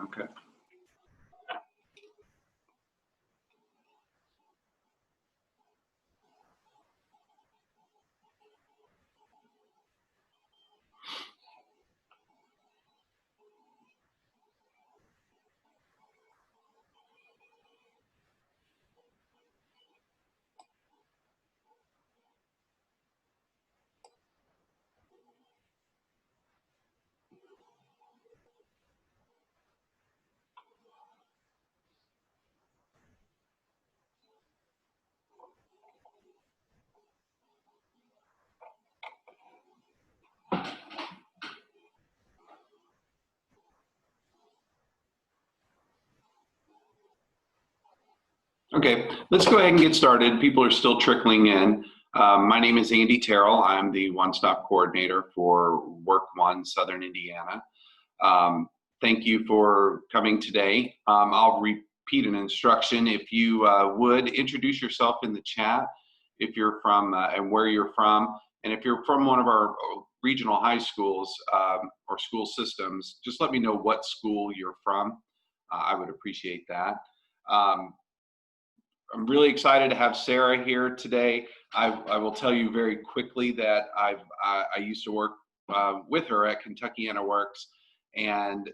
Okay. Okay, let's go ahead and get started. People are still trickling in. My name is Andy Terrell. I'm the one-stop coordinator for Work One Southern Indiana. Thank you for coming today. I'll repeat an instruction. If you would introduce yourself in the chat, if you're from and where you're from, and if you're from one of our regional high schools or school systems, just let me know what school you're from. I would appreciate that. I'm really excited to have Sarah here today. I will tell you very quickly that I used to work with her at Kentuckiana Works, and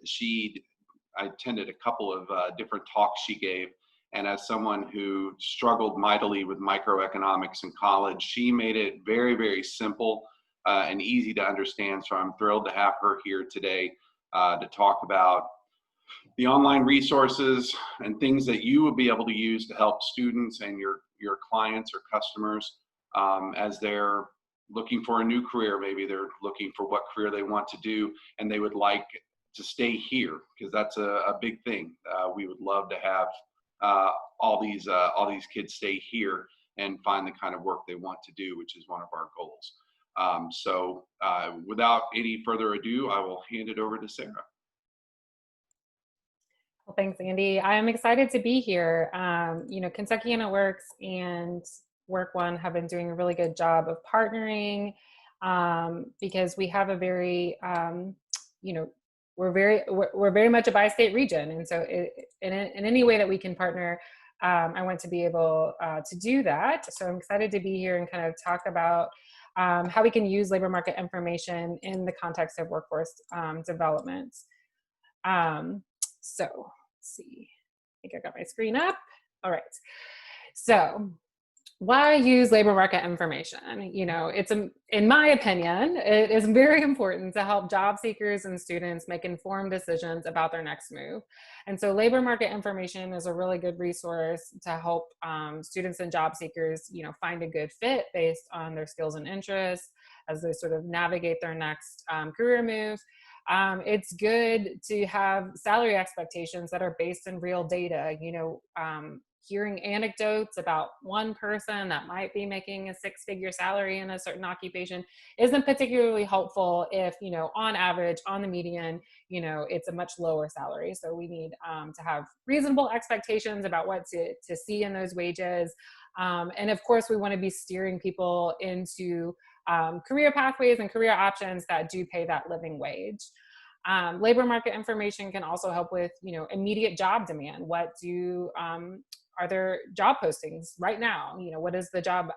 I attended a couple of different talks she gave. And as someone who struggled mightily with microeconomics in college, she made it very, very simple and easy to understand. So I'm thrilled to have her here today to talk about the online resources and things that you will be able to use to help students and your clients or customers as they're looking for a new career. Maybe they're looking for what career they want to do and they would like to stay here, because that's a big thing. We would love to have all these kids stay here and find the kind of work they want to do, which is one of our goals. So without any further ado, I will hand it over to Sarah. Well, thanks, Andy. I am excited to be here. Kentuckiana Works and Work One have been doing a really good job of partnering because we have a very, we're very much a bi-state region, and so in any way that we can partner, I want to be able to do that. So I'm excited to be here and kind of talk about how we can use labor market information in the context of workforce development. So let's see, I think I got my screen up. All right. So why use labor market information? In my opinion, it is very important to help job seekers and students make informed decisions about their next move. And so labor market information is a really good resource to help students and job seekers, find a good fit based on their skills and interests as they sort of navigate their next career move. It's good to have salary expectations that are based in real data. Hearing anecdotes about one person that might be making a six-figure salary in a certain occupation isn't particularly helpful if, on average, on the median, it's a much lower salary. So we need to have reasonable expectations about what to see in those wages. And of course, we want to be steering people into career pathways and career options that do pay that living wage. Labor market information can also help with, immediate job demand. Are there job postings right now? What does the job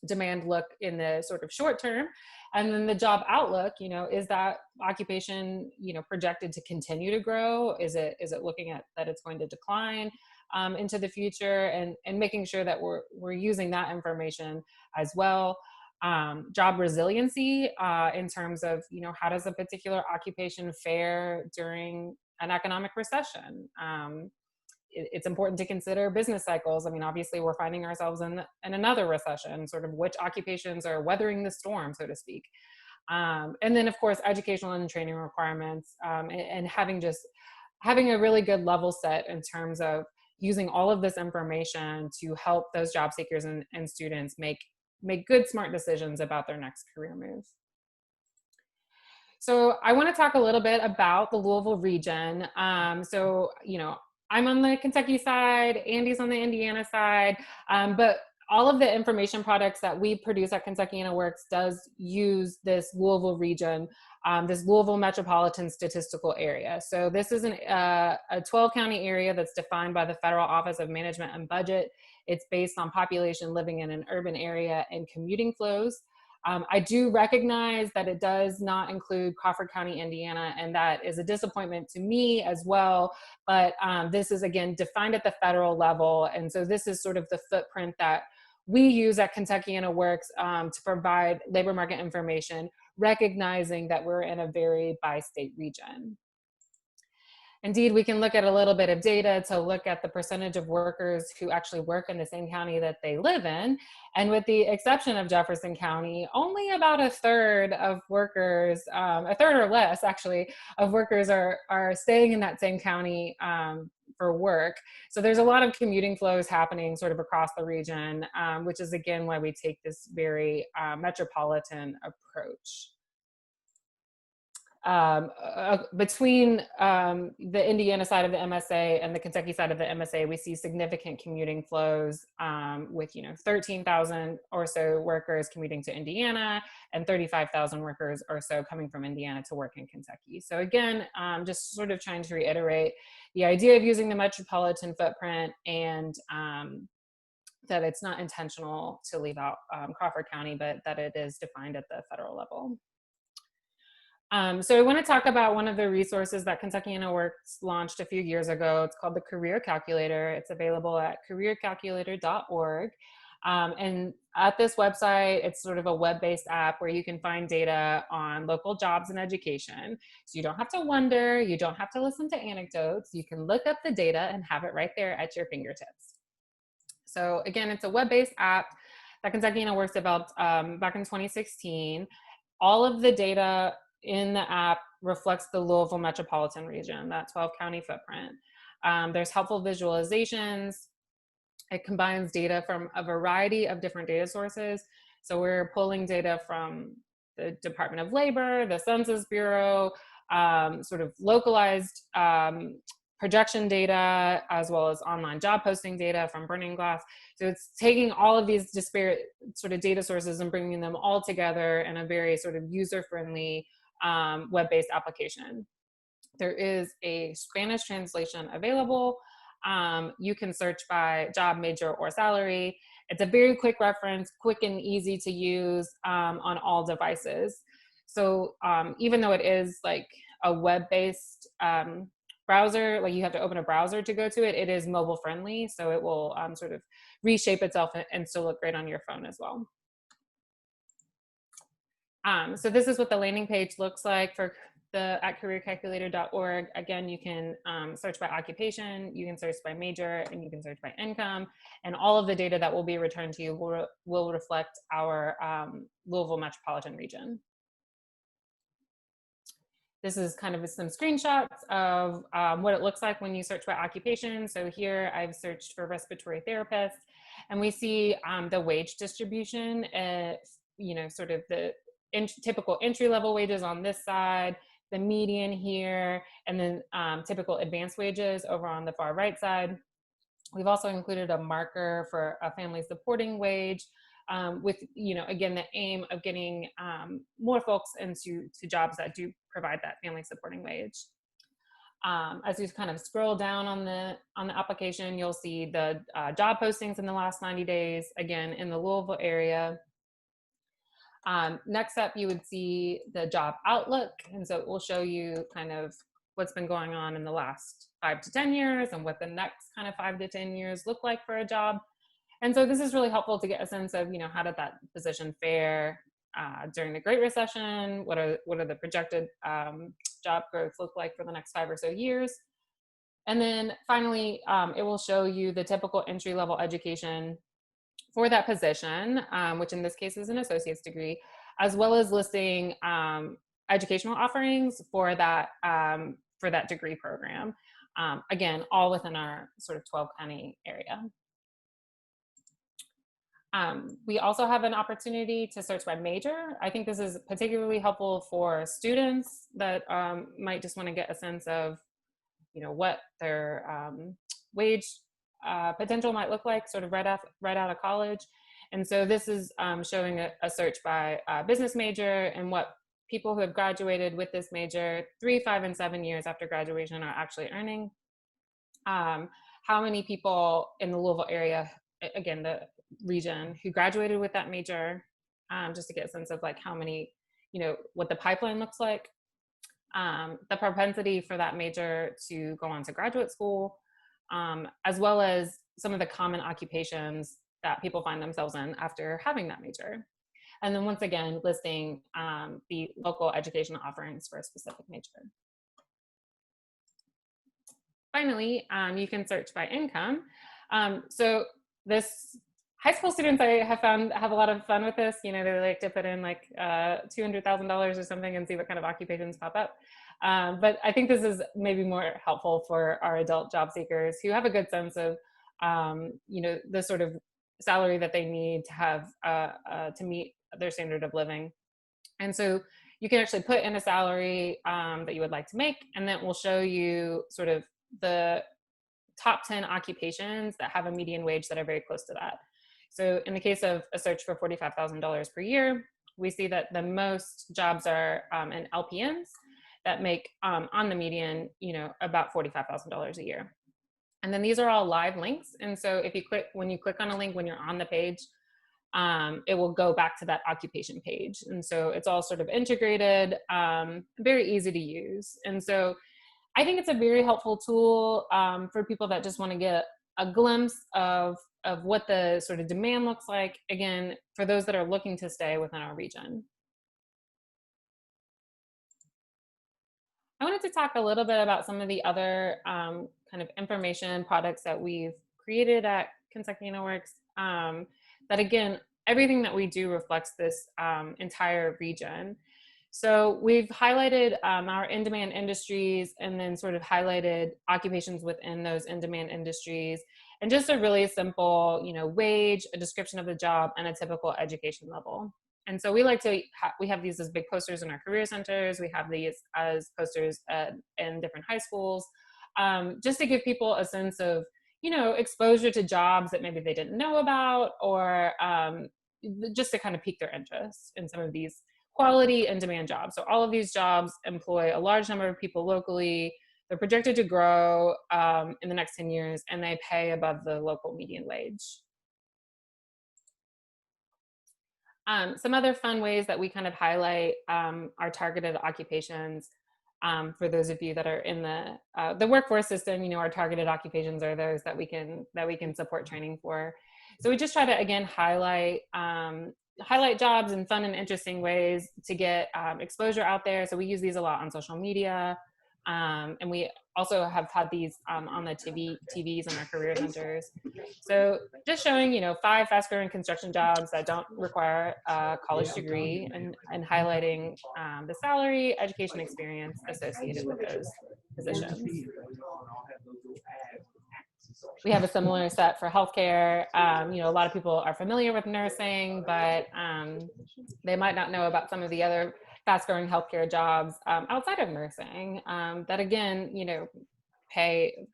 demand look in the sort of short term? And then the job outlook, is that occupation, projected to continue to grow? Is it looking at that it's going to decline into the future, and making sure that we're using that information as well. Job resiliency in terms of, how does a particular occupation fare during an economic recession? It's important to consider business cycles. I mean, obviously we're finding ourselves in another recession, sort of which occupations are weathering the storm, so to speak. And then of course, educational and training requirements, and having a really good level set in terms of using all of this information to help those job seekers and students make good, smart decisions about their next career move. So I want to talk a little bit about the Louisville region. I'm on the Kentucky side, Andy's on the Indiana side, but all of the information products that we produce at Kentuckiana Works does use this Louisville region, this Louisville metropolitan statistical area. So this is a 12 county area that's defined by the Federal Office of Management and Budget. It's based on population living in an urban area and commuting flows. I do recognize that it does not include Crawford County, Indiana, and that is a disappointment to me as well. But this is, again, defined at the federal level. And so this is sort of the footprint that we use at Kentuckiana Works to provide labor market information, recognizing that we're in a very bi-state region. Indeed, we can look at a little bit of data to look at the percentage of workers who actually work in the same county that they live in. And with the exception of Jefferson County, only about a third of workers, a third or less actually, of workers are staying in that same county for work. So there's a lot of commuting flows happening sort of across the region, which is again why we take this very metropolitan approach. Between the Indiana side of the MSA and the Kentucky side of the MSA, we see significant commuting flows with 13,000 or so workers commuting to Indiana and 35,000 workers or so coming from Indiana to work in Kentucky. So again, just sort of trying to reiterate the idea of using the metropolitan footprint and that it's not intentional to leave out Crawford County, but that it is defined at the federal level. So I want to talk about one of the resources that Kentuckiana Works launched a few years ago. It's called the Career Calculator. It's available at careercalculator.org. And at this website, it's sort of a web-based app where you can find data on local jobs and education. So you don't have to wonder, you don't have to listen to anecdotes. You can look up the data and have it right there at your fingertips. So again, it's a web-based app that Kentuckiana Works developed back in 2016. All of the data in the app reflects the Louisville metropolitan region, that 12 county footprint. There's helpful visualizations. It combines data from a variety of different data sources. So we're pulling data from the Department of Labor, the Census Bureau, sort of localized projection data, as well as online job posting data from Burning Glass. So it's taking all of these disparate sort of data sources and bringing them all together in a very sort of user-friendly web-based application. There is a Spanish translation available. You can search by job, major, or salary. It's a very quick reference, quick and easy to use on all devices. So even though it is like a web-based browser, like you have to open a browser to go to it, it is mobile friendly. So it will sort of reshape itself and still look great on your phone as well. So this is what the landing page looks like for at careercalculator.org. Again, you can search by occupation, you can search by major, and you can search by income. And all of the data that will be returned to you will reflect our Louisville metropolitan region. This is kind of some screenshots of what it looks like when you search by occupation. So here I've searched for respiratory therapist, and we see the wage distribution, sort of the typical entry-level wages on this side, the median here, and then typical advanced wages over on the far right side. We've also included a marker for a family supporting wage with, again, the aim of getting more folks into jobs that do provide that family supporting wage. As you kind of scroll down on the application, you'll see the job postings in the last 90 days, again, in the Louisville area. Next up, you would see the job outlook. And so it will show you kind of what's been going on in the last 5 to 10 years and what the next kind of 5 to 10 years look like for a job. And so this is really helpful to get a sense of, how did that position fare during the Great Recession? What are the projected job growth look like for the next 5 or so years? And then finally, it will show you the typical entry-level education for that position, which in this case is an associate's degree, as well as listing educational offerings for that degree program. Again, all within our sort of 12 county area. We also have an opportunity to search by major. I think this is particularly helpful for students that might just want to get a sense of, what their wage potential might look like sort of right out of college. And so this is showing a search by business major and what people who have graduated with this major 3, 5, and 7 years after graduation are actually earning. How many people in the Louisville area, again, the region, who graduated with that major, just to get a sense of like how many, what the pipeline looks like. The propensity for that major to go on to graduate school, as well as some of the common occupations that people find themselves in after having that major. And then once again, listing the local educational offerings for a specific major. Finally, you can search by income. So this high school students I have found have a lot of fun with this. They like to put in like $200,000 or something and see what kind of occupations pop up. But I think this is maybe more helpful for our adult job seekers who have a good sense of, the sort of salary that they need to have to meet their standard of living. And so you can actually put in a salary that you would like to make, and then it will show you sort of the top 10 occupations that have a median wage that are very close to that. So in the case of a search for $45,000 per year, we see that the most jobs are in LPNs that make on the median, about $45,000 a year. And then these are all live links. And so when you click on a link, when you're on the page, it will go back to that occupation page. And so it's all sort of integrated, very easy to use. And so I think it's a very helpful tool for people that just want to get a glimpse of what the sort of demand looks like, again, for those that are looking to stay within our region. I wanted to talk a little bit about some of the other kind of information products that we've created at Kentucky InnoWorks. That again, everything that we do reflects this entire region. So we've highlighted our in-demand industries and then sort of highlighted occupations within those in-demand industries, and just a really simple, wage, a description of the job, and a typical education level. And so we like to, we have these as big posters in our career centers. We have these as posters in different high schools, just to give people a sense of, exposure to jobs that maybe they didn't know about, or just to kind of pique their interest in some of these quality and demand jobs. So all of these jobs employ a large number of people locally. They're projected to grow in the next 10 years, and they pay above the local median wage. Some other fun ways that we kind of highlight our targeted occupations. For those of you that are in the workforce system, our targeted occupations are those that we can support training for. So we just try to, again, highlight jobs in fun and interesting ways to get exposure out there. So we use these a lot on social media. And we also have had these on the TVs in our career centers. So just showing, 5 fast-growing construction jobs that don't require a college degree, and highlighting the salary, education experience associated with those positions. We have a similar set for healthcare. A lot of people are familiar with nursing, but they might not know about some of the other fast-growing healthcare jobs outside of nursing that, again, pay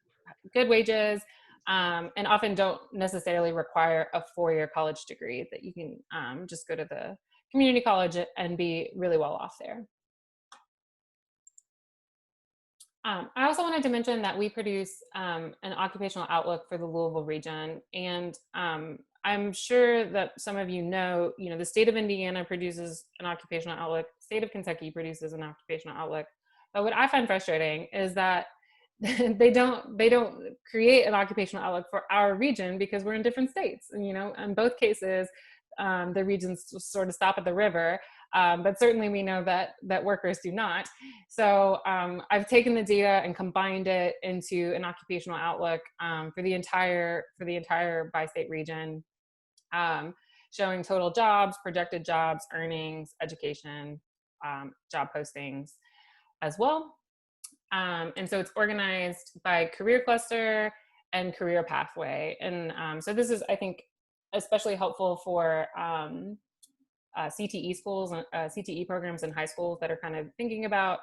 good wages and often don't necessarily require a 4-year college degree, that you can just go to the community college and be really well off there. I also wanted to mention that we produce an occupational outlook for the Louisville region, and I'm sure that some of the state of Indiana produces an occupational outlook, state of Kentucky produces an occupational outlook. But what I find frustrating is that they don't create an occupational outlook for our region, because we're in different states. And, in both cases, the regions sort of stop at the river. But certainly we know that workers do not. So I've taken the data and combined it into an occupational outlook for the entire bi-state region, showing total jobs, projected jobs, earnings, education, job postings as well. And so it's organized by career cluster and career pathway. And so this is, I think, especially helpful for CTE schools, CTE programs in high schools that are kind of thinking about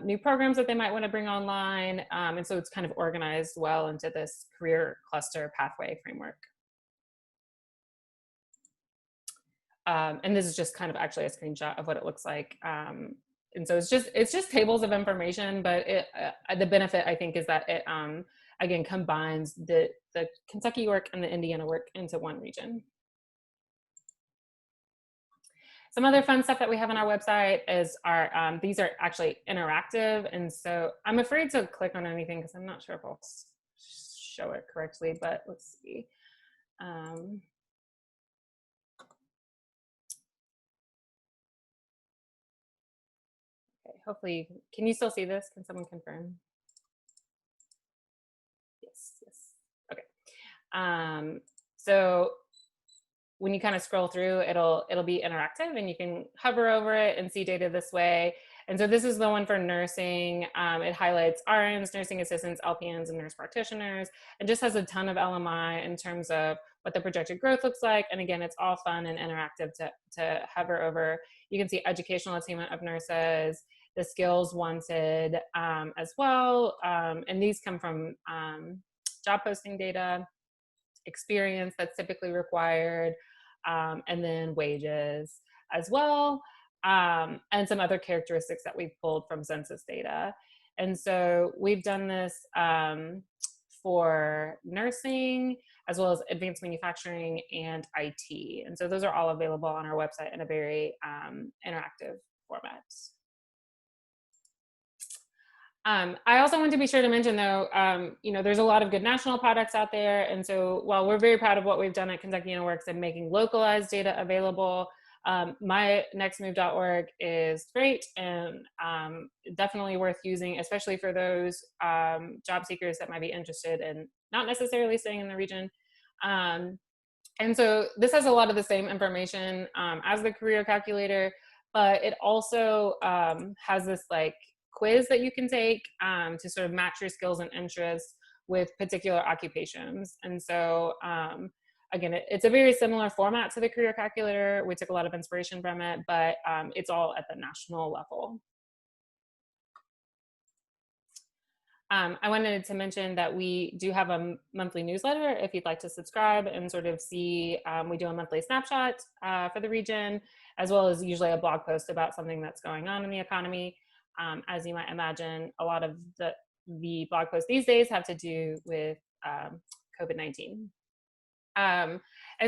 new programs that they might want to bring online. And so it's kind of organized well into this career cluster pathway framework. And this is just kind of actually a screenshot of what it looks like. And so it's just tables of information, but the benefit, I think, is that it again combines the Kentucky work and the Indiana work into one region. Some other fun stuff that we have on our website is our, these are actually interactive. And so I'm afraid to click on anything because I'm not sure if I'll show it correctly, but let's see. Okay, hopefully, can you still see this? Can someone confirm? Yes, yes, okay. So when you kind of scroll through, it'll be interactive and you can hover over it and see data this way. And so this is the one for nursing. It highlights RNs, nursing assistants, LPNs, and nurse practitioners, and just has a ton of LMI in terms of what the projected growth looks like. And again, it's all fun and interactive to hover over. You can see educational attainment of nurses, the skills wanted as well. And these come from job posting data, experience that's typically required, and then wages as well, and some other characteristics that we've pulled from census data. And so we've done this for nursing, as well as advanced manufacturing and IT. And so those are all available on our website in a very interactive format. I also want to be sure to mention, though, you know, there's a lot of good national products out there. And so while we're very proud of what we've done at Kentucky InnoWorks and making localized data available, mynextmove.org is great and definitely worth using, especially for those job seekers that might be interested in not necessarily staying in the region. And so this has a lot of the same information as the career calculator, but it also has this like quiz that you can take to sort of match your skills and interests with particular occupations. And so again, it's a very similar format to the career calculator. We took a lot of inspiration from it, but it's all at the national level. I wanted to mention that we do have a monthly newsletter if you'd like to subscribe and sort of see, we do a monthly snapshot for the region, as well as usually a blog post about something that's going on in the economy. As you might imagine, a lot of the blog posts these days have to do with COVID-19. And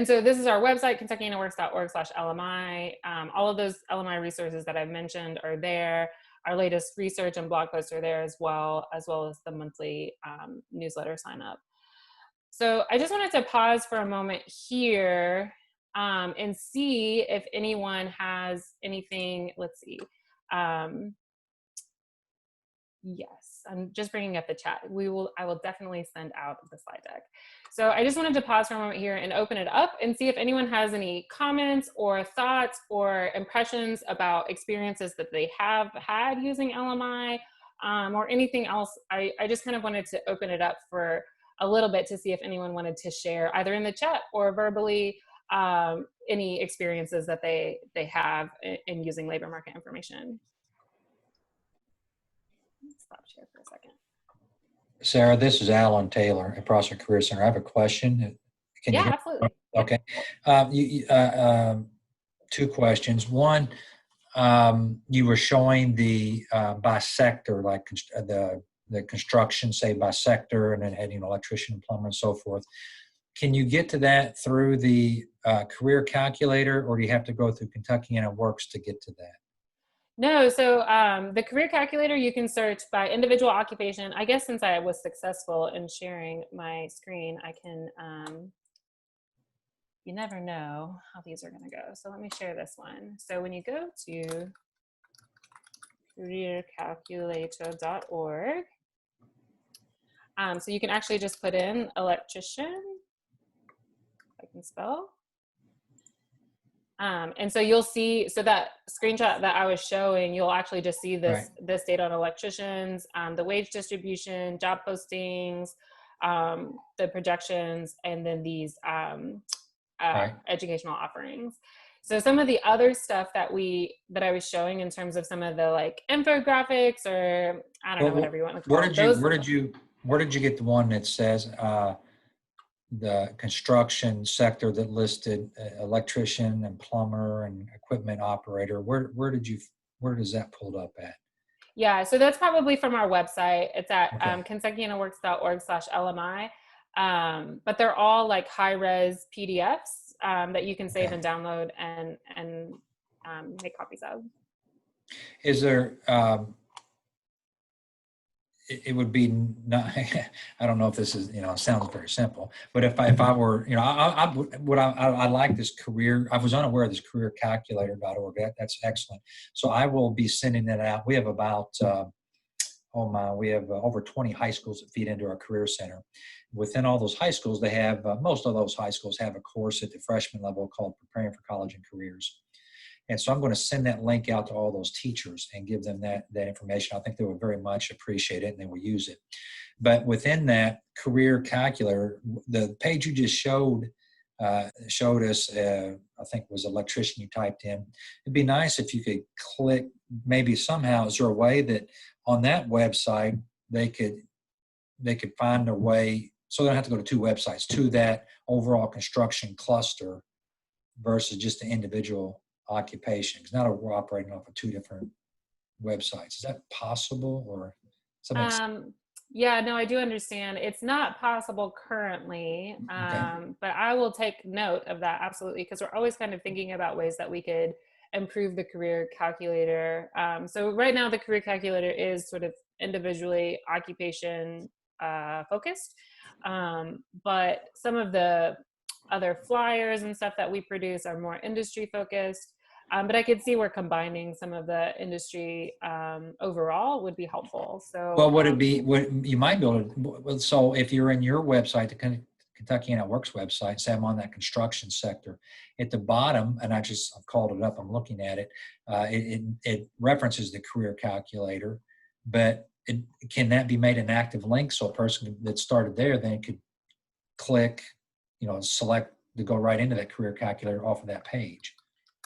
so this is our website, kentuckyinnoworks.org/LMI. All of those LMI resources that I've mentioned are there. Our latest research and blog posts are there as well as the monthly newsletter sign up. So I just wanted to pause for a moment here and see if anyone has anything. Let's see. Yes, I'm just bringing up the chat. I will definitely send out the slide deck. So I just wanted to pause for a moment here and open it up and see if anyone has any comments or thoughts or impressions about experiences that they have had using LMI or anything else. I just kind of wanted to open it up for a little bit to see if anyone wanted to share either in the chat or verbally any experiences that they have in using labor market information. Stop share for a second. Sarah, this is Alan Taylor at Prosser Career Center. I have a question. Can you hear? Absolutely. Okay. Two questions. One, you were showing the by sector, like the construction, say by sector, and then heading electrician, plumber, and so forth. Can you get to that through the career calculator, or do you have to go through Kentucky InnoWorks to get to that? No, so the career calculator, you can search by individual occupation. I guess since I was successful in sharing my screen, I can, you never know how these are gonna go. So let me share this one. So when you go to careercalculator.org, so you can actually just put in electrician, if I can spell. And so you'll see, so that screenshot that I was showing, you'll actually just see this, this data on electricians, the wage distribution, job postings, the projections, and then these educational offerings. So some of the other stuff that I was showing in terms of some of the like infographics, or I don't know, whatever you want to call it. Where did you get the one that says the construction sector that listed electrician and plumber and equipment operator? Where does that pulled up at? Yeah, so that's probably from our website. It's at Okay. KentuckyInnerWorks.org/LMI. But they're all like high-res PDFs that you can save Okay. and download and make copies of. Is there it would be not, I don't know if this is, sounds very simple, but if I were, I like this career. I was unaware of this careercalculator.org. That's excellent. So I will be sending that out. We have about, we have over 20 high schools that feed into our career center. Within all those high schools, they have, most of those high schools have a course at the freshman level called Preparing for College and Careers. And so I'm going to send that link out to all those teachers and give them that information. I think they would very much appreciate it and they will use it. But within that career calculator, the page you just showed us, I think it was electrician you typed in. It'd be nice if you could click, maybe somehow, is there a way that on that website they could find a way, so they don't have to go to two websites, to that overall construction cluster versus just the individual occupation? Because now we're operating off of two different websites. Is that possible, or something? Yeah, no, I do understand. It's not possible currently, but I will take note of that, absolutely, because we're always kind of thinking about ways that we could improve the career calculator. So right now the career calculator is sort of individually occupation focused, but some of the other flyers and stuff that we produce are more industry focused. But I could see where combining some of the industry overall would be helpful. So, Well, would it be, you might be able to, so if you're in your website, the Kentucky At Works website, say I'm on that construction sector, at the bottom, and I've called it up, I'm looking at it, it references the career calculator, but can that be made an active link so a person that started there then could click, select to go right into that career calculator off of that page?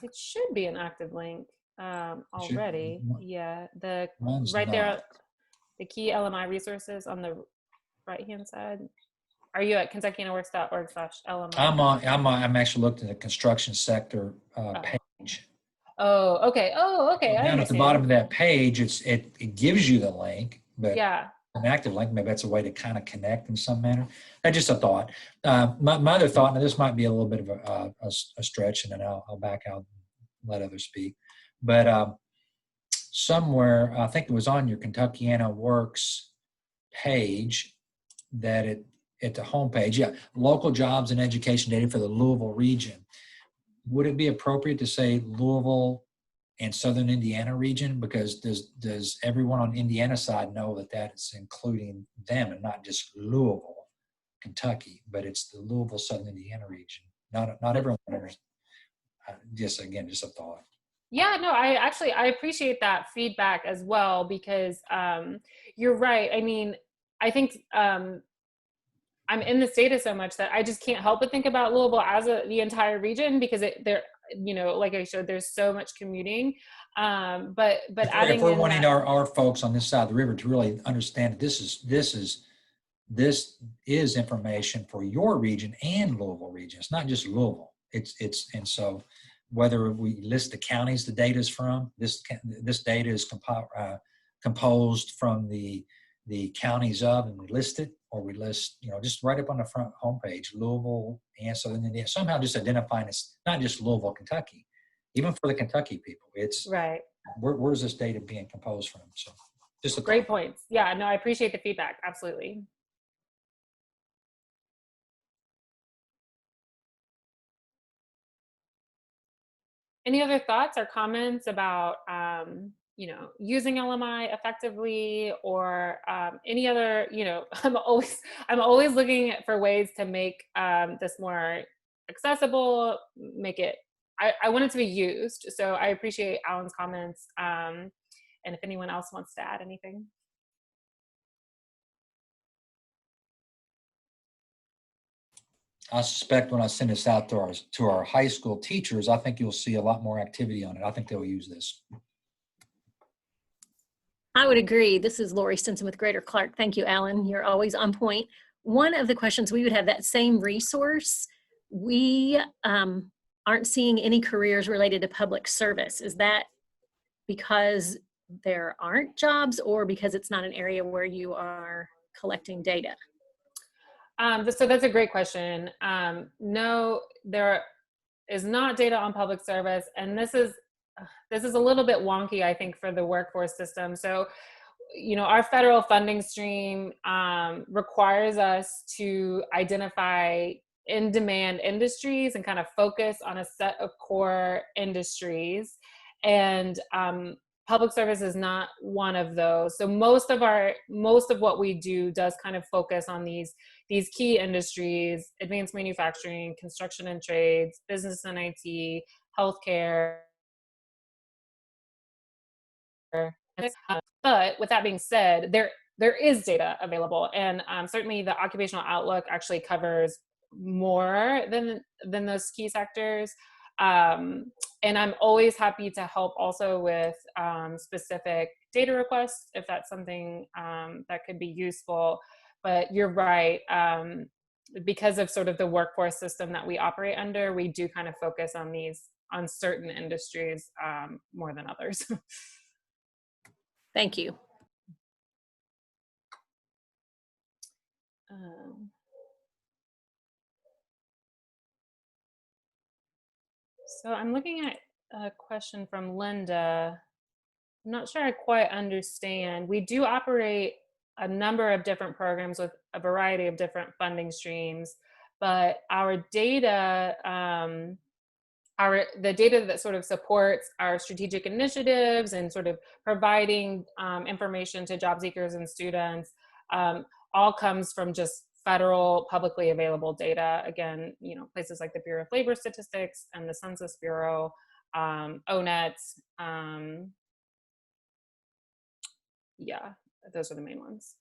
it should be an active link already. Yeah, Mine's right not. there, the key LMI resources on the right-hand side. Are you at KentuckyInnerWorks.org/LMI? I'm actually looked at the construction sector page. Oh, okay. Oh, okay. I Down understand. at the bottom of that page, it gives you the link, but yeah, an active link, maybe that's a way to kind of connect in some manner. That's just a thought. My other thought, and this might be a little bit of a stretch, and then I'll back out and let others speak. But somewhere, I think it was on your Kentuckiana Works page, that at the homepage, local jobs and education data for the Louisville region. Would it be appropriate to say Louisville and Southern Indiana region? Because does everyone on Indiana side know that is including them and not just Louisville, Kentucky, but it's the Louisville, Southern Indiana region? Not everyone understands. Just a thought. Yeah, no, I appreciate that feedback as well, because you're right. I mean, I think I'm in this data so much that I just can't help but think about Louisville as the entire region, because like I showed, there's so much commuting. But if we're wanting our folks on this side of the river to really understand that this is information for your region and Louisville region. It's not just Louisville. And so whether we list the counties the data is from, this data is composed from the counties of, and we list it, or we list, just right up on the front homepage, Louisville and Southern Indiana, somehow just identifying it's not just Louisville, Kentucky. Even for the Kentucky people, it's right. Where's this data being composed from? So just a great points. Yeah, no, I appreciate the feedback. Absolutely. Any other thoughts or comments about using LMI effectively, or any other, I'm always looking for ways to make this more accessible, make it, I want it to be used. So I appreciate Alan's comments. And if anyone else wants to add anything. I suspect when I send this out to our high school teachers, I think you'll see a lot more activity on it. I think they'll use this. I would agree. This is Lori Stinson with Greater Clark. Thank you, Alan. You're always on point. One of the questions, we would have that same resource. We aren't seeing any careers related to public service. Is that because there aren't jobs or because it's not an area where you are collecting data? So that's a great question. No, there is not data on public service, and this is a little bit wonky, I think, for the workforce system. So, you know, our federal funding stream requires us to identify in-demand industries and kind of focus on a set of core industries. And public service is not one of those. So most of what we do does kind of focus on these key industries: advanced manufacturing, construction and trades, business and IT, healthcare. But with that being said, there is data available, and certainly the occupational outlook actually covers more than those key sectors. And I'm always happy to help also with specific data requests if that's something that could be useful. But you're right, because of sort of the workforce system that we operate under, we do kind of focus on certain industries more than others. Thank you. So I'm looking at a question from Linda. I'm not sure I quite understand. We do operate a number of different programs with a variety of different funding streams, but our data, the data that sort of supports our strategic initiatives and sort of providing information to job seekers and students all comes from just federal publicly available data. Again, you know, places like the Bureau of Labor Statistics and the Census Bureau, ONET. Yeah, those are the main ones.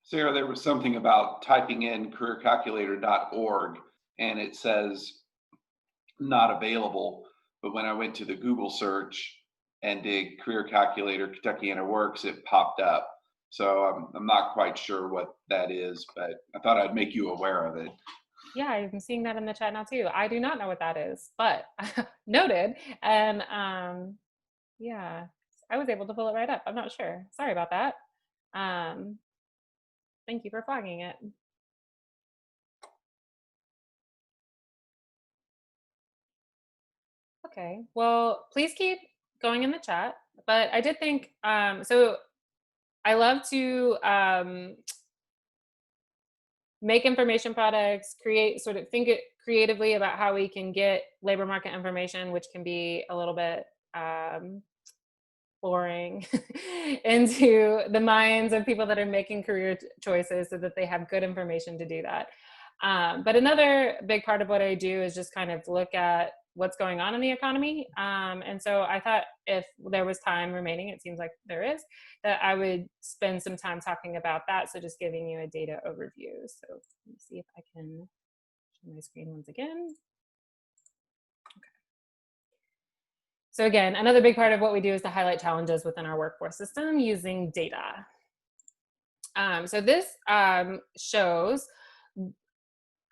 Sarah, there was something about typing in careercalculator.org and it says not available. But when I went to the Google search and did Career Calculator Kentuckiana Works, it popped up. So I'm not quite sure what that is, but I thought I'd make you aware of it. Yeah, I'm seeing that in the chat now too. I do not know what that is, but noted. And yeah, I was able to pull it right up. I'm not sure. Sorry about that. Thank you for flagging it. Okay, well, please keep going in the chat. But I did think, so I love to make information products, think it creatively about how we can get labor market information, which can be a little bit boring, into the minds of people that are making career choices so that they have good information to do that. But another big part of what I do is just kind of look at what's going on in the economy. And so I thought if there was time remaining, it seems like there is, that I would spend some time talking about that. So just giving you a data overview. So let me see if I can share my screen once again. Okay. So again, another big part of what we do is to highlight challenges within our workforce system using data. So this shows,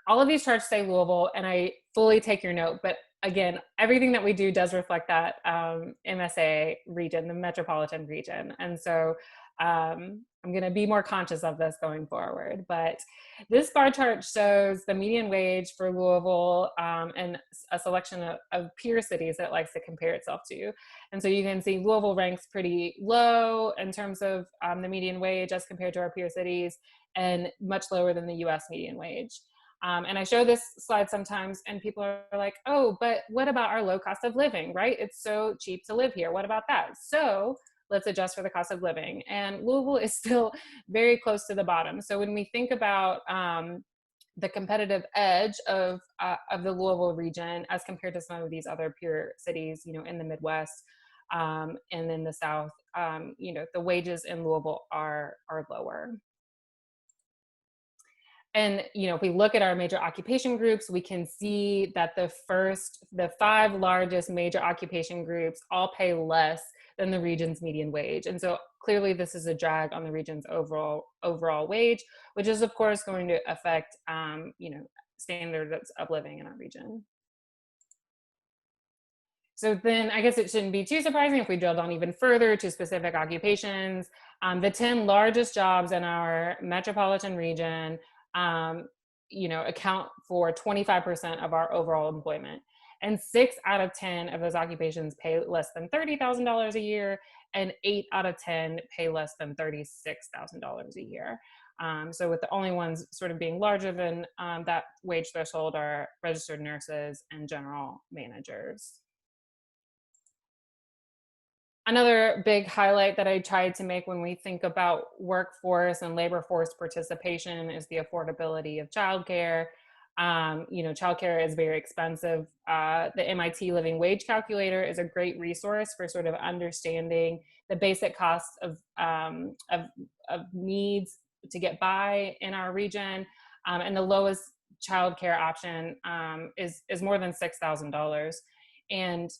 all of these charts say Louisville, and I fully take your note, but again, everything that we do does reflect that MSA region, the metropolitan region. And so I'm gonna be more conscious of this going forward. But this bar chart shows the median wage for Louisville and a selection of peer cities that it likes to compare itself to. And so you can see Louisville ranks pretty low in terms of the median wage as compared to our peer cities, and much lower than the US median wage. And I show this slide sometimes and people are like, oh, but what about our low cost of living, right? It's so cheap to live here. What about that? So let's adjust for the cost of living. And Louisville is still very close to the bottom. So when we think about the competitive edge of the Louisville region as compared to some of these other peer cities, you know, in the Midwest, And in the South, the wages in Louisville are lower. And, if we look at our major occupation groups, we can see that the 5 largest major occupation groups all pay less than the region's median wage. And so clearly this is a drag on the region's overall wage, which is of course going to affect, standards of living in our region. So then I guess it shouldn't be too surprising if we drill down even further to specific occupations. The 10 largest jobs in our metropolitan region account for 25% of our overall employment. And 6 out of 10 of those occupations pay less than $30,000 a year, and 8 out of 10 pay less than $36,000 a year. So with the only ones sort of being larger than that wage threshold are registered nurses and general managers. Another big highlight that I tried to make when we think about workforce and labor force participation is the affordability of childcare. Childcare is very expensive. The MIT Living Wage Calculator is a great resource for sort of understanding the basic costs of needs to get by in our region. And the lowest childcare option is more than $6,000. And,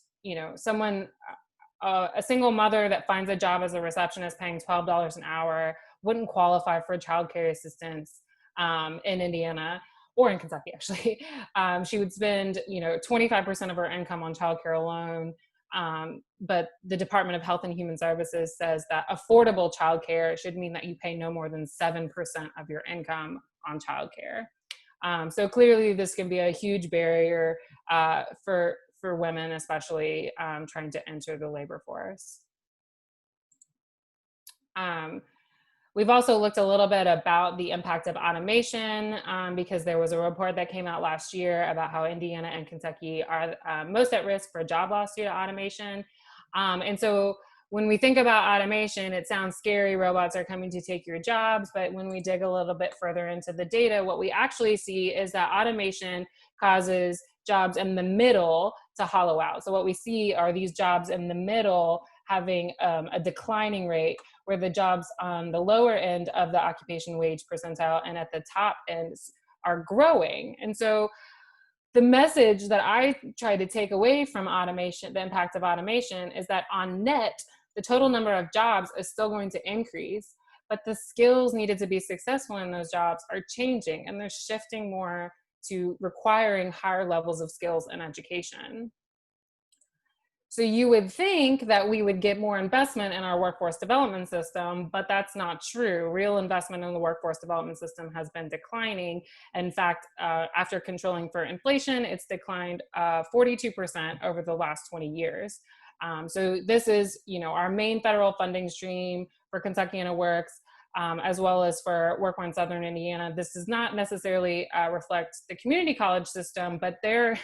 a single mother that finds a job as a receptionist paying $12 an hour wouldn't qualify for childcare assistance in Indiana or in Kentucky, actually. She would spend, 25% of her income on childcare alone. But the Department of Health and Human Services says that affordable childcare should mean that you pay no more than 7% of your income on childcare. So clearly this can be a huge barrier for women, especially trying to enter the labor force. We've also looked a little bit about the impact of automation because there was a report that came out last year about how Indiana and Kentucky are most at risk for job loss due to automation. And so when we think about automation, it sounds scary, robots are coming to take your jobs, but when we dig a little bit further into the data, what we actually see is that automation causes jobs in the middle to hollow out. So what we see are these jobs in the middle having a declining rate, where the jobs on the lower end of the occupation wage percentile and at the top ends are growing. And so the message that I try to take away from automation, the impact of automation, is that on net, the total number of jobs is still going to increase, but the skills needed to be successful in those jobs are changing, and they're shifting more to requiring higher levels of skills and education. So you would think that we would get more investment in our workforce development system, but that's not true. Real investment in the workforce development system has been declining. In fact, after controlling for inflation, it's declined 42% over the last 20 years. So this is, our main federal funding stream for Kentuckiana Works, as well as for Work One Southern Indiana. This does not necessarily reflect the community college system, but their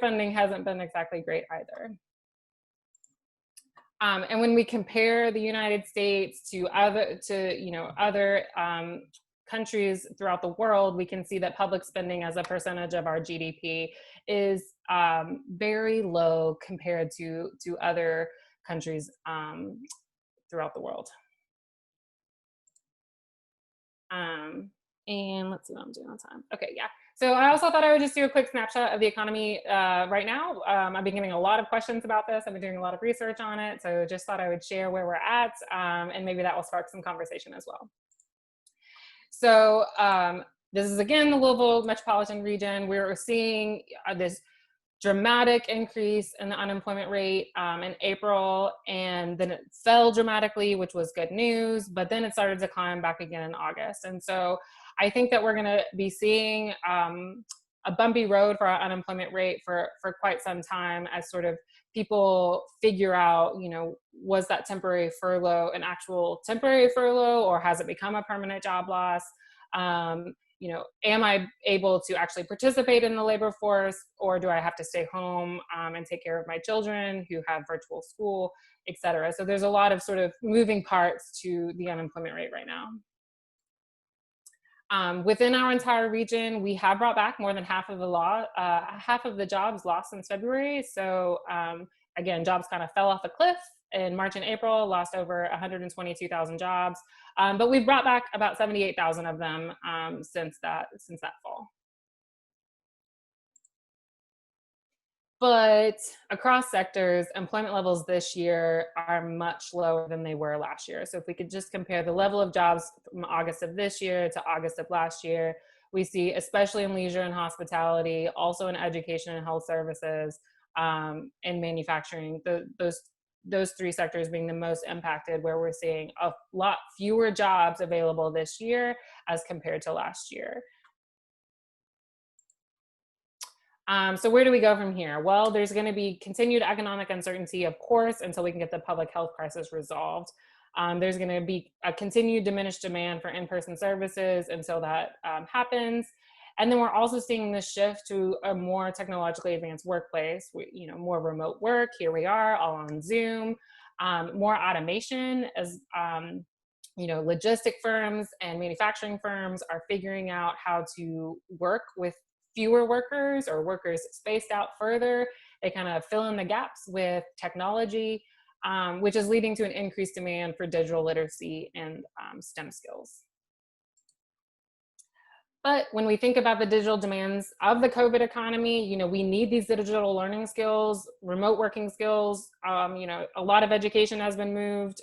funding hasn't been exactly great either. And when we compare the United States to other countries throughout the world, we can see that public spending as a percentage of our GDP is very low compared to other countries throughout the world. And let's see what I'm doing on time. Okay, yeah. So I also thought I would just do a quick snapshot of the economy right now. I've been getting a lot of questions about this. I've been doing a lot of research on it. So just thought I would share where we're at, and maybe that will spark some conversation as well. So this is, again, the Louisville metropolitan region. We're seeing this dramatic increase in the unemployment rate in April, and then it fell dramatically, which was good news, but then it started to climb back again in August. And so I think that we're gonna be seeing a bumpy road for our unemployment rate for quite some time, as sort of people figure out, was that temporary furlough an actual temporary furlough, or has it become a permanent job loss? Am I able to actually participate in the labor force, or do I have to stay home and take care of my children who have virtual school, et cetera? So there's a lot of sort of moving parts to the unemployment rate right now. Within our entire region, we have brought back more than half of the jobs lost since February. So again, jobs kind of fell off a cliff in March and April, lost over 122,000 jobs. But we've brought back about 78,000 of them since that fall. But across sectors, employment levels this year are much lower than they were last year. So if we could just compare the level of jobs from August of this year to August of last year, we see, especially in leisure and hospitality, also in education and health services, and manufacturing, those three sectors being the most impacted, where we're seeing a lot fewer jobs available this year as compared to last year. So where do we go from here? Well, there's going to be continued economic uncertainty, of course, until we can get the public health crisis resolved. There's going to be a continued diminished demand for in-person services until that happens. And then we're also seeing this shift to a more technologically advanced workplace, more remote work. Here we are, all on Zoom, more automation as, logistic firms and manufacturing firms are figuring out how to work with fewer workers or workers spaced out further. They kind of fill in the gaps with technology, which is leading to an increased demand for digital literacy and STEM skills. But when we think about the digital demands of the COVID economy, we need these digital learning skills, remote working skills. A lot of education has been moved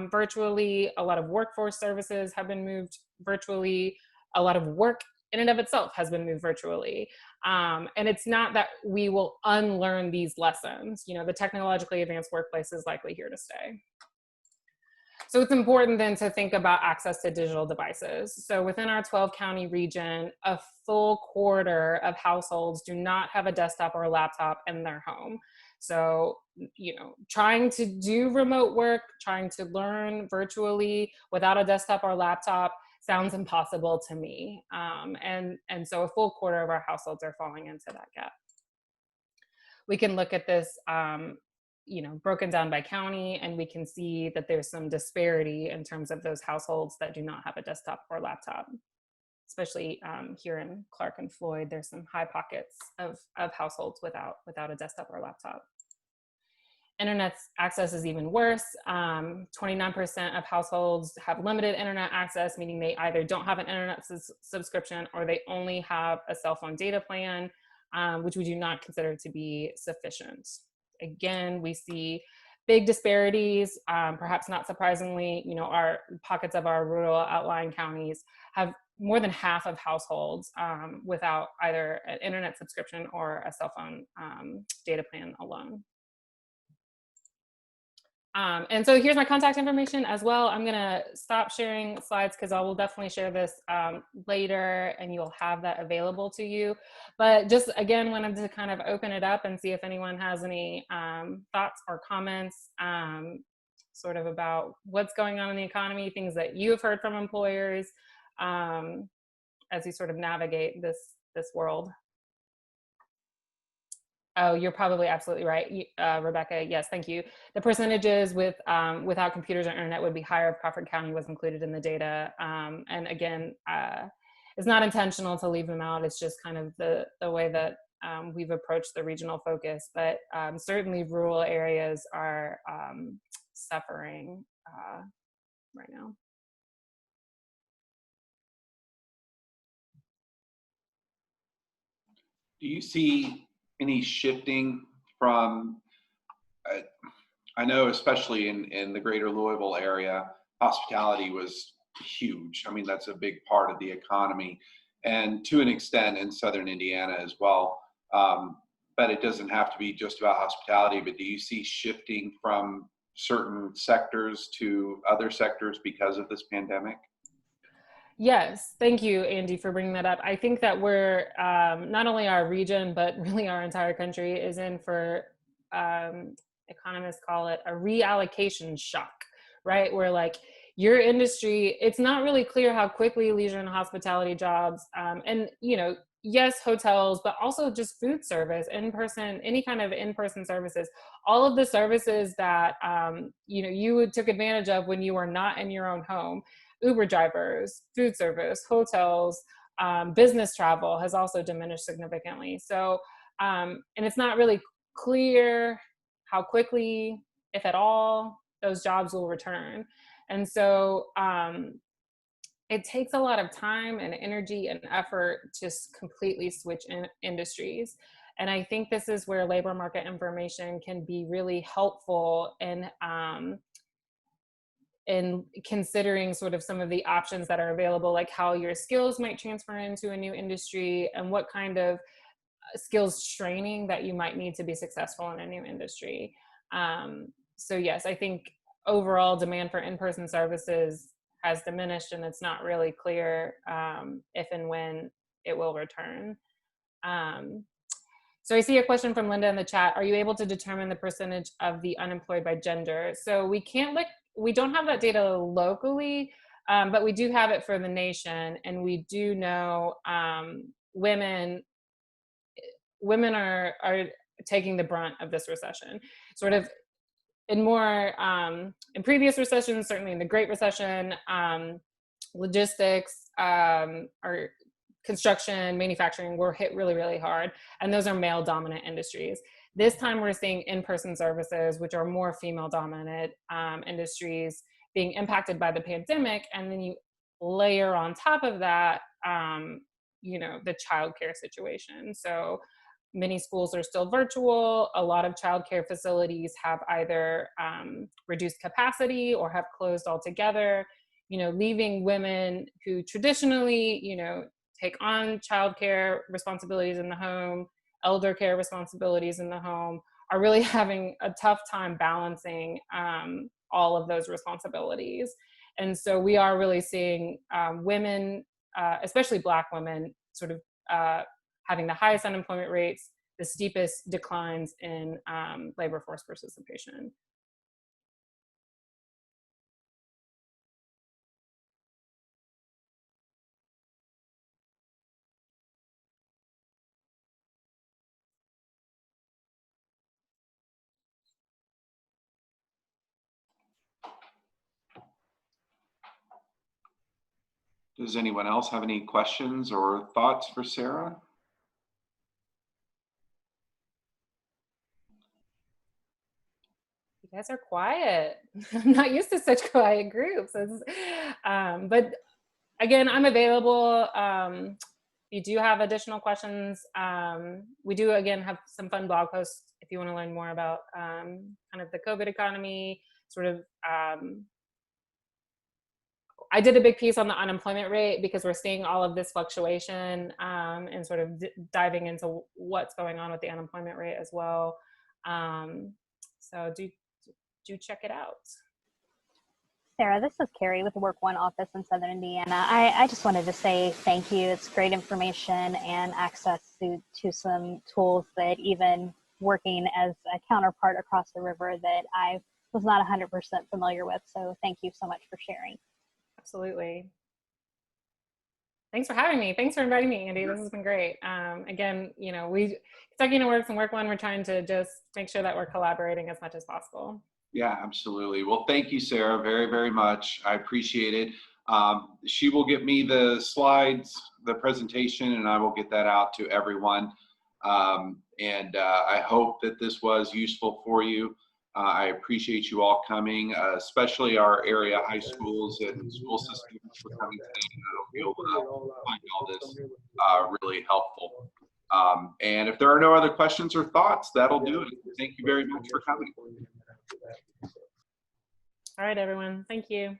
virtually. A lot of workforce services have been moved virtually. A lot of work in and of itself has been moved virtually. And it's not that we will unlearn these lessons. The technologically advanced workplace is likely here to stay. So it's important then to think about access to digital devices. So within our 12-county region, a full quarter of households do not have a desktop or a laptop in their home. So, trying to do remote work, trying to learn virtually without a desktop or laptop sounds impossible to me. And so a full quarter of our households are falling into that gap. We can look at this broken down by county, and we can see that there's some disparity in terms of those households that do not have a desktop or laptop. Especially here in Clark and Floyd, there's some high pockets of households without a desktop or laptop. Internet access is even worse. 29% of households have limited internet access, meaning they either don't have an internet subscription or they only have a cell phone data plan, which we do not consider to be sufficient. Again, we see big disparities, perhaps not surprisingly. Our pockets of our rural outlying counties have more than half of households without either an internet subscription or a cell phone data plan alone. And so here's my contact information as well. I'm gonna stop sharing slides because I will definitely share this later and you'll have that available to you. But just again, wanted to kind of open it up and see if anyone has any thoughts or comments sort of about what's going on in the economy, things that you have heard from employers as you sort of navigate this world. Oh, you're probably absolutely right, Rebecca. Yes, thank you. The percentages without computers or internet would be higher if Crawford County was included in the data. And again, it's not intentional to leave them out. It's just kind of the way that we've approached the regional focus. But certainly rural areas are suffering right now. Do you see any shifting from, I know especially in the greater Louisville area, hospitality was huge. I mean, that's a big part of the economy, and to an extent in Southern Indiana as well. But it doesn't have to be just about hospitality, but do you see shifting from certain sectors to other sectors because of this pandemic? Yes, thank you, Andy, for bringing that up. I think that we're, not only our region, but really our entire country is in for, economists call it a reallocation shock, right? Where like your industry, it's not really clear how quickly leisure and hospitality jobs, and yes, hotels, but also just food service, in-person, any kind of in-person services, all of the services that, you took advantage of when you were not in your own home. Uber drivers, food service, hotels, business travel has also diminished significantly. So, and it's not really clear how quickly, if at all, those jobs will return. And so it takes a lot of time and energy and effort to completely switch industries. And I think this is where labor market information can be really helpful in considering sort of some of the options that are available, like how your skills might transfer into a new industry and what kind of skills training that you might need to be successful in a new industry. So yes, I think overall demand for in-person services has diminished, and it's not really clear if and when it will return. So I see a question from Linda in the chat. Are you able to determine the percentage of the unemployed by gender? So we don't have that data locally, but we do have it for the nation, and we do know women are taking the brunt of this recession. Sort of in previous recessions, certainly in the Great Recession, logistics or construction, manufacturing were hit really, really hard. And those are male dominant industries. This time we're seeing in-person services, which are more female dominant industries, being impacted by the pandemic. And then you layer on top of that, the childcare situation. So many schools are still virtual. A lot of childcare facilities have either reduced capacity or have closed altogether, leaving women who traditionally, take on childcare responsibilities in the home, elder care responsibilities in the home, are really having a tough time balancing all of those responsibilities. And so we are really seeing women, especially Black women, sort of having the highest unemployment rates, the steepest declines in labor force participation. Does anyone else have any questions or thoughts for Sarah? You guys are quiet. I'm not used to such quiet groups. But again, I'm available. If you do have additional questions, we do again have some fun blog posts if you want to learn more about kind of the COVID economy, sort of. I did a big piece on the unemployment rate because we're seeing all of this fluctuation and sort of diving into what's going on with the unemployment rate as well. So do check it out. Sarah, this is Carrie with the Work One office in Southern Indiana. I just wanted to say thank you. It's great information and access to some tools that even working as a counterpart across the river that I was not 100% familiar with. So thank you so much for sharing. Absolutely. Thanks for having me. Thanks for inviting me, Andy. This has been great. Again, Kentucky Interworks and Work One, we're trying to just make sure that we're collaborating as much as possible. Yeah, absolutely. Well, thank you, Sarah, very, very much. I appreciate it. She will get me the slides, the presentation, and I will get that out to everyone. I hope that this was useful for you. I appreciate you all coming, especially our area high schools and school systems for coming today. And I feel find all this really helpful. And if there are no other questions or thoughts, that'll do it. Thank you very much for coming. All right, everyone. Thank you.